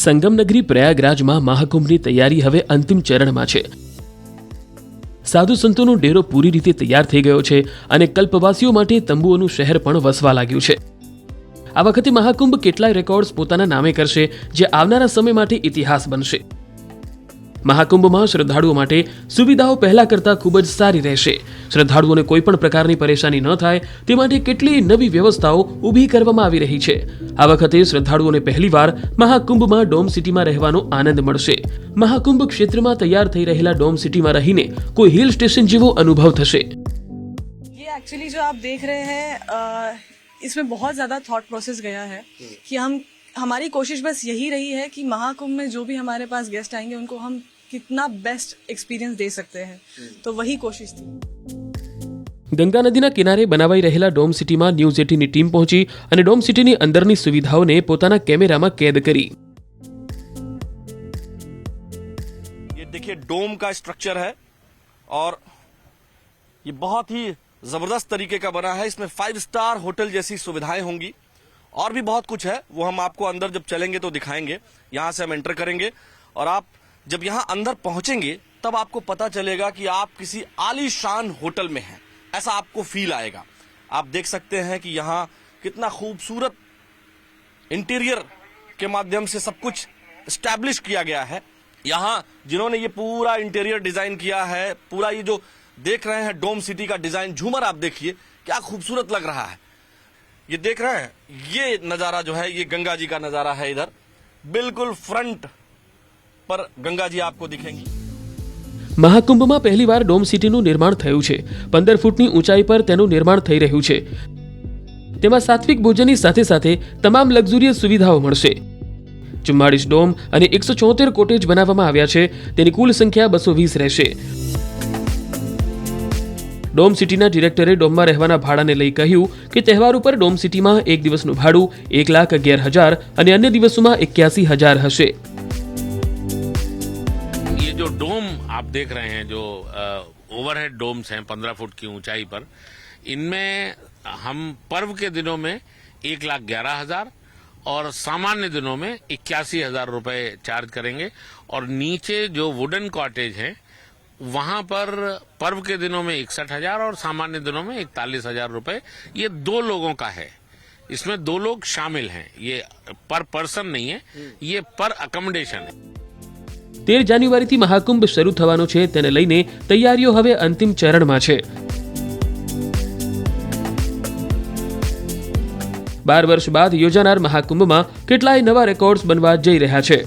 સંગમ નગરી પ્રયાગરાજમાં મહાકુંભની તૈયારી હવે અંતિમ ચરણમાં છે। સાધુ સંતોનો ડેરો પૂરી રીતે તૈયાર થઈ ગયો છે અને કલ્પવાસીઓ માટે તંબુઓનું શહેર પણ વસવા લાગ્યું છે। આ વખતે મહાકુંભ કેટલાય રેકોર્ડ્સ પોતાના નામે કરશે, જે આવનારા સમય માટે ઇતિહાસ બનશે। મહાકુંભમાં શ્રદ્ધાળુઓ માટે સુવિધાઓ પહેલા કરતાં ખૂબ જ સારી રહેશે। શ્રદ્ધાળુઓને કોઈ પણ પ્રકારની પરેશાની ન થાય તે માટે કેટલીય નવી વ્યવસ્થાઓ ઊભી કરવામાં આવી રહી છે। આ વખતે શ્રદ્ધાળુઓને પહેલીવાર મહાકુંભમાં ડોમ સિટીમાં રહેવાનો આનંદ મળશે। મહાકુંભ ક્ષેત્રમાં તૈયાર થઈ રહેલા ડોમ સિટીમાં રહીને કોઈ હિલ સ્ટેશન જેવો અનુભવ થશે। ये एक्चुअली जो आप देख रहे हैं इसमें बहुत ज़्यादा थॉट प्रोसेस गया है कि हमारी कोशिश बस यही रही है कि महाकुंभ में जो भी हमारे पास गेस्ट आएंगे उनको हम कितना बेस्ट एक्सपीरियंस दे सकते हैं, तो वही कोशिश थी। ગંગા નદીના કિનારે બનાવાઈ રહેલા ડોમ સિટીમાં ન્યૂઝ 18ની ટીમ પહોંચી અને ડોમ સિટીની અંદરની સુવિધાઓને પોતાના કેમેરામાં कैद કરી। ये देखिए डोम का स्ट्रक्चर है और ये बहुत ही जबरदस्त तरीके का बना है। इसमें 5 स्टार होटल जैसी सुविधाएं होंगी और भी बहुत कुछ है, वो हम आपको अंदर जब चलेंगे तो दिखाएंगे। यहाँ से हम एंटर करेंगे और आप जब यहाँ अंदर पहुंचेंगे तब आपको पता चलेगा कि आप किसी आलीशान होटल में हैं, ऐसा आपको फील आएगा। आप देख सकते हैं कि यहाँ कितना खूबसूरत इंटीरियर के माध्यम से सब कुछ एस्टैब्लिश किया गया है। यहाँ जिन्होंने ये पूरा इंटीरियर डिजाइन किया है, पूरा ये जो देख रहे हैं डोम सिटी का डिजाइन, झूमर आप देखिए क्या खूबसूरत लग रहा है। ये देख रहे हैं, ये नजारा जो है ये गंगा जी का नजारा है। इधर बिल्कुल फ्रंट पर गंगा जी आपको दिखेंगी। મહાકુંભમાં પહેલીવાર ડોમ સિટીનું નિર્માણ થયું છે। 15 ફૂટની ઊંચાઈ પર તેનું નિર્માણ થઈ રહ્યું છે। તેમાં સાત્વિક ભોજનની સાથે સાથે તમામ લક્ઝુરિયસ સુવિધાઓ મળશે। 44 ડોમ અને 174 કોટેજ બનાવવામાં આવ્યા છે। તેની કુલ સંખ્યા 220 રહેશે। ડોમ સિટીના ડિરેક્ટરે ડોમમાં રહેવાના ભાડાને લઈ કહ્યું કે તહેવાર ઉપર ડોમ સિટીમાં એક દિવસનું ભાડું 1,11,000 અને અન્ય દિવસોમાં 81,000 હશે। ये जो डोम आप देख रहे हैं, जो ओवरहेड डोम्स हैं 15 फुट की ऊंचाई पर, इनमें हम पर्व के दिनों में 1,11,000 और सामान्य दिनों में 81,000 रुपए चार्ज करेंगे। और नीचे जो वुडन कॉटेज हैं वहां पर पर्व के दिनों में 61,000 और सामान्य दिनों में 41,000 रुपए। ये 2 लोगों का है, इसमें 2 लोग शामिल हैं। ये पर पर्सन नहीं है, ये पर अकोमोडेशन है। 13 જાન્યુઆરીથી મહાકુંભ શરૂ થવાનો છે, તેને લઈને તૈયારીઓ હવે અંતિમ ચરણમાં છે। 12 વર્ષ બાદ યોજાનાર મહાકુંભમાં કેટલાય નવા રેકોર્ડ્સ બનવા જઈ રહ્યા છે।